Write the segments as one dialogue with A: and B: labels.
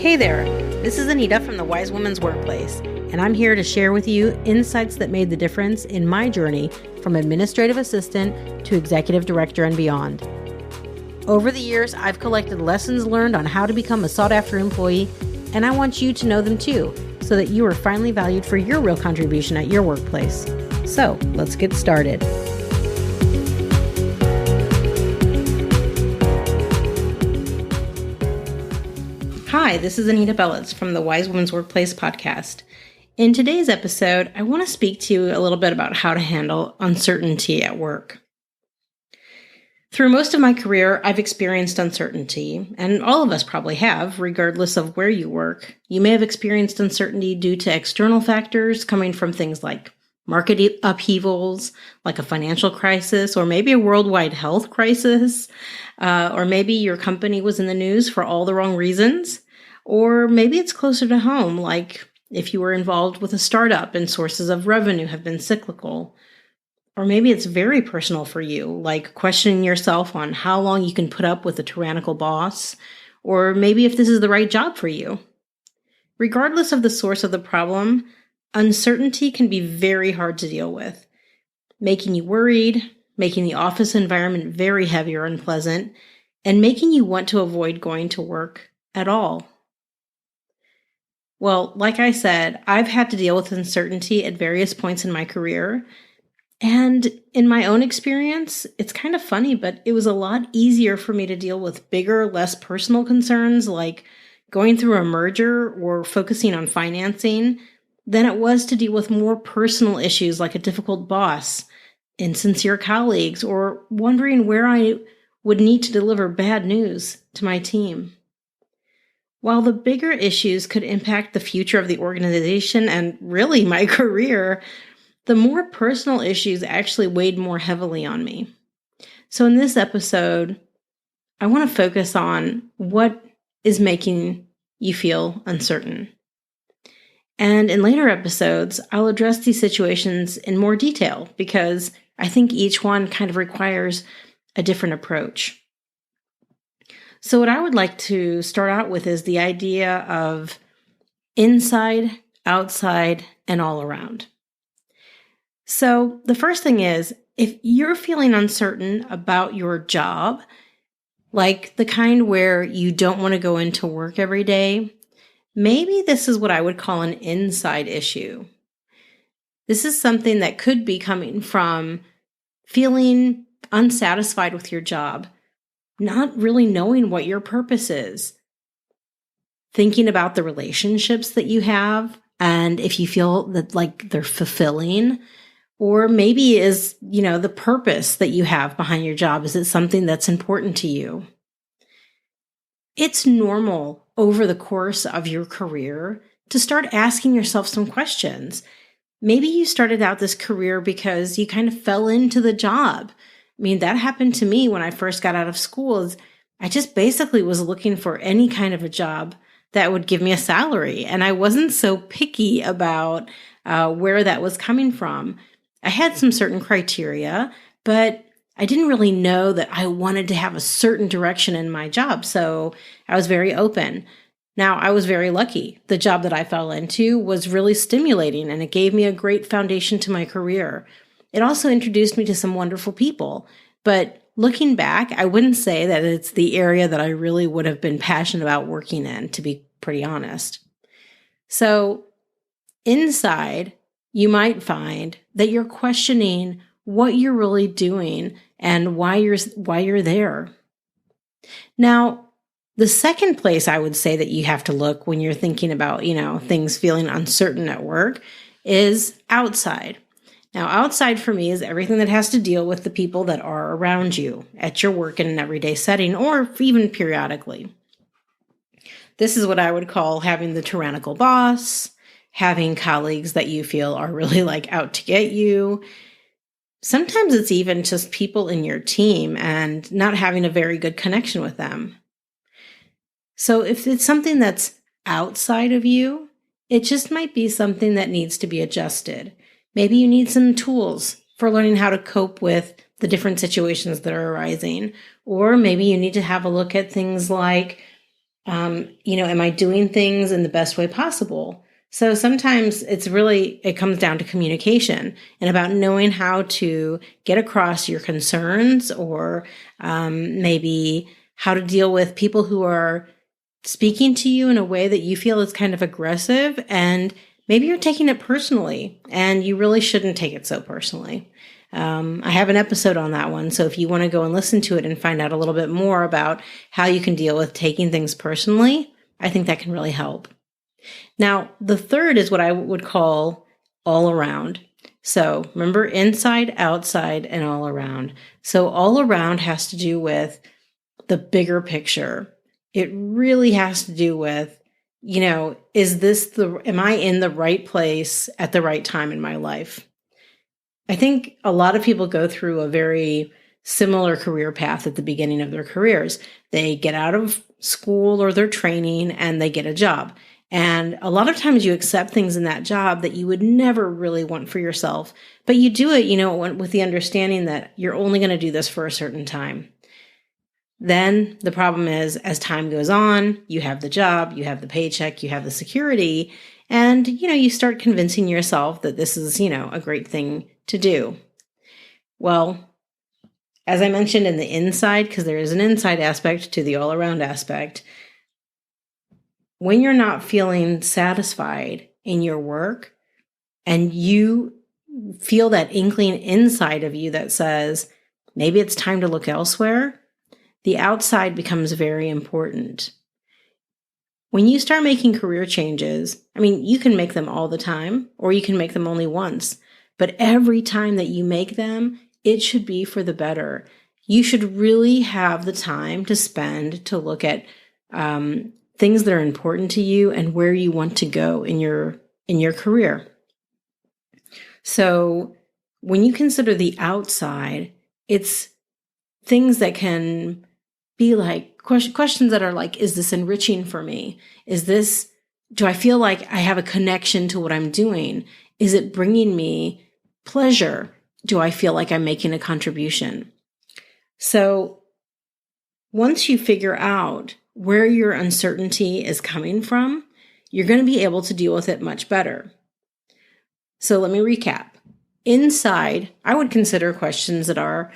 A: Hey there, this is Anita from the Wise Woman's Workplace, and I'm here to share with you insights that made the difference in my journey from administrative assistant to executive director and beyond. Over the years, I've collected lessons learned on how to become a sought-after employee, and I want you to know them too, so that you are finally valued for your real contribution at your workplace. So, let's get started. Hi, this is Anita Belitz from the Wise Woman's Workplace podcast. In today's episode, I want to speak to you a little bit about how to handle uncertainty at work. Through most of my career, I've experienced uncertainty, and all of us probably have, regardless of where you work. You may have experienced uncertainty due to external factors coming from things like market upheavals, like a financial crisis, or maybe a worldwide health crisis, or maybe your company was in the news for all the wrong reasons. Or maybe it's closer to home, like if you were involved with a startup and sources of revenue have been cyclical. Or maybe it's very personal for you, like questioning yourself on how long you can put up with a tyrannical boss, or maybe if this is the right job for you. Regardless of the source of the problem, uncertainty can be very hard to deal with, making you worried, making the office environment very heavy or unpleasant, and making you want to avoid going to work at all. Well, like I said, I've had to deal with uncertainty at various points in my career. And in my own experience, it's kind of funny, but it was a lot easier for me to deal with bigger, less personal concerns like going through a merger or focusing on financing than it was to deal with more personal issues like a difficult boss, insincere colleagues, or wondering where I would need to deliver bad news to my team. While the bigger issues could impact the future of the organization and really my career, the more personal issues actually weighed more heavily on me. So in this episode, I want to focus on what is making you feel uncertain. And in later episodes, I'll address these situations in more detail because I think each one kind of requires a different approach. So what I would like to start out with is the idea of inside, outside, and all around. So the first thing is, if you're feeling uncertain about your job, like the kind where you don't want to go into work every day, maybe this is what I would call an inside issue. This is something that could be coming from feeling unsatisfied with your job, not really knowing what your purpose is, thinking about the relationships that you have, and if you feel that like they're fulfilling, or maybe is, the purpose that you have behind your job. Is it something that's important to you? It's normal over the course of your career to start asking yourself some questions. Maybe you started out this career because you kind of fell into the job. I mean, that happened to me when I first got out of school. I just basically was looking for any kind of a job that would give me a salary. And I wasn't so picky about where that was coming from. I had some certain criteria, but I didn't really know that I wanted to have a certain direction in my job. So I was very open. Now, I was very lucky. The job that I fell into was really stimulating, and it gave me a great foundation to my career. It also introduced me to some wonderful people. But looking back, I wouldn't say that it's the area that I really would have been passionate about working in, to be pretty honest. So inside, you might find that you're questioning what you're really doing and why you're there. Now, the second place I would say that you have to look when you're thinking about, things feeling uncertain at work is outside. Now, outside for me is everything that has to deal with the people that are around you at your work in an everyday setting or even periodically. This is what I would call having the tyrannical boss, having colleagues that you feel are really out to get you. Sometimes it's even just people in your team and not having a very good connection with them. So if it's something that's outside of you, it just might be something that needs to be adjusted. Maybe you need some tools for learning how to cope with the different situations that are arising. Or maybe you need to have a look at things like Am I doing things in the best way possible? So sometimes it comes down to communication and about knowing how to get across your concerns, or maybe how to deal with people who are speaking to you in a way that you feel is kind of aggressive, and maybe you're taking it personally, and you really shouldn't take it so personally. I have an episode on that one, so if you want to go and listen to it and find out a little bit more about how you can deal with taking things personally, I think that can really help. Now, the third is what I would call all around. So remember, inside, outside, and all around. So all around has to do with the bigger picture. It really has to do with, am I in the right place at the right time in my life? I think a lot of people go through a very similar career path at the beginning of their careers. They get out of school or their training and they get a job. And a lot of times you accept things in that job that you would never really want for yourself, but you do it, with the understanding that you're only going to do this for a certain time. Then the problem is, as time goes on, you have the job, you have the paycheck, you have the security, and, you start convincing yourself that this is, a great thing to do. Well, as I mentioned in the inside, because there is an inside aspect to the all-around aspect, when you're not feeling satisfied in your work and you feel that inkling inside of you that says, maybe it's time to look elsewhere, the outside becomes very important. When you start making career changes, you can make them all the time, or you can make them only once. But every time that you make them, it should be for the better. You should really have the time to spend to look at things that are important to you and where you want to go in your career. So when you consider the outside, it's things that can be like questions that are like, is this enriching for me? Do I feel like I have a connection to what I'm doing? Is it bringing me pleasure? Do I feel like I'm making a contribution? So once you figure out where your uncertainty is coming from, you're going to be able to deal with it much better. So let me recap. Inside, I would consider questions that are,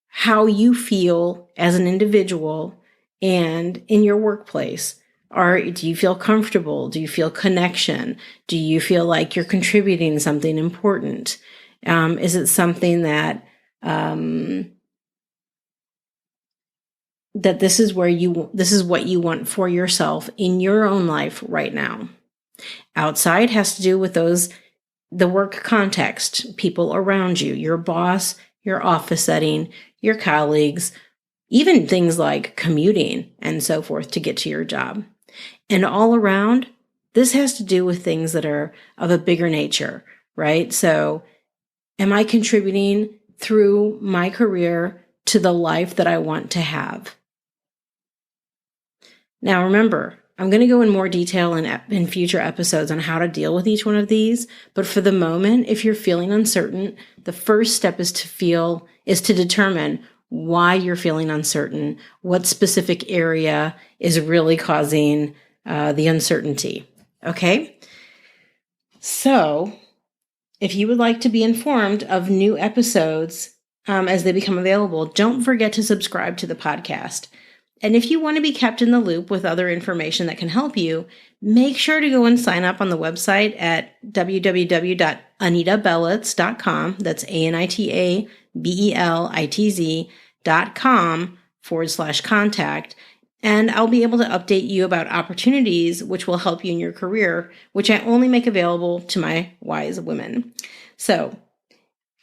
A: how you feel as an individual and in your workplace. Do you feel comfortable? Do you feel connection? Do you feel like you're contributing something important? Is it something that this is what you want for yourself in your own life right now? Outside has to do with the work context, people around you, your boss, your office setting, your colleagues, even things like commuting and so forth to get to your job. And all around, this has to do with things that are of a bigger nature, right? So am I contributing through my career to the life that I want to have? Now, remember, I'm going to go in more detail in future episodes on how to deal with each one of these. But for the moment, if you're feeling uncertain, the first step is to determine why you're feeling uncertain, what specific area is really causing the uncertainty. Okay? So if you would like to be informed of new episodes as they become available, don't forget to subscribe to the podcast. And if you want to be kept in the loop with other information that can help you, make sure to go and sign up on the website at www.anitabelitz.com. That's ANITABELITZ.com/contact. And I'll be able to update you about opportunities which will help you in your career, which I only make available to my wise women. So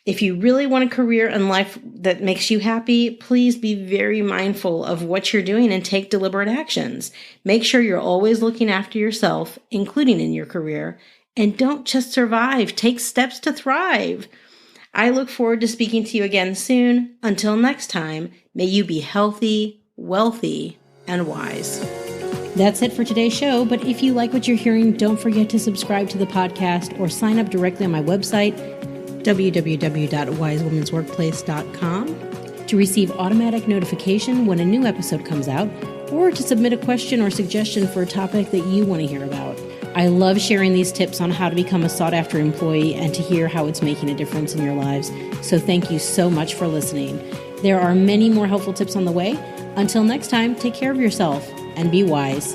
A: if you really want a career and life that makes you happy, please be very mindful of what you're doing and take deliberate actions. Make sure you're always looking after yourself, including in your career, and don't just survive, take steps to thrive. I look forward to speaking to you again soon. Until next time, may you be healthy, wealthy, and wise. That's it for today's show, but if you like what you're hearing, don't forget to subscribe to the podcast or sign up directly on my website, www.wisewomensworkplace.com, to receive automatic notification when a new episode comes out, or to submit a question or suggestion for a topic that you want to hear about. I love sharing these tips on how to become a sought-after employee and to hear how it's making a difference in your lives. So thank you so much for listening. There are many more helpful tips on the way. Until next time, take care of yourself and be wise.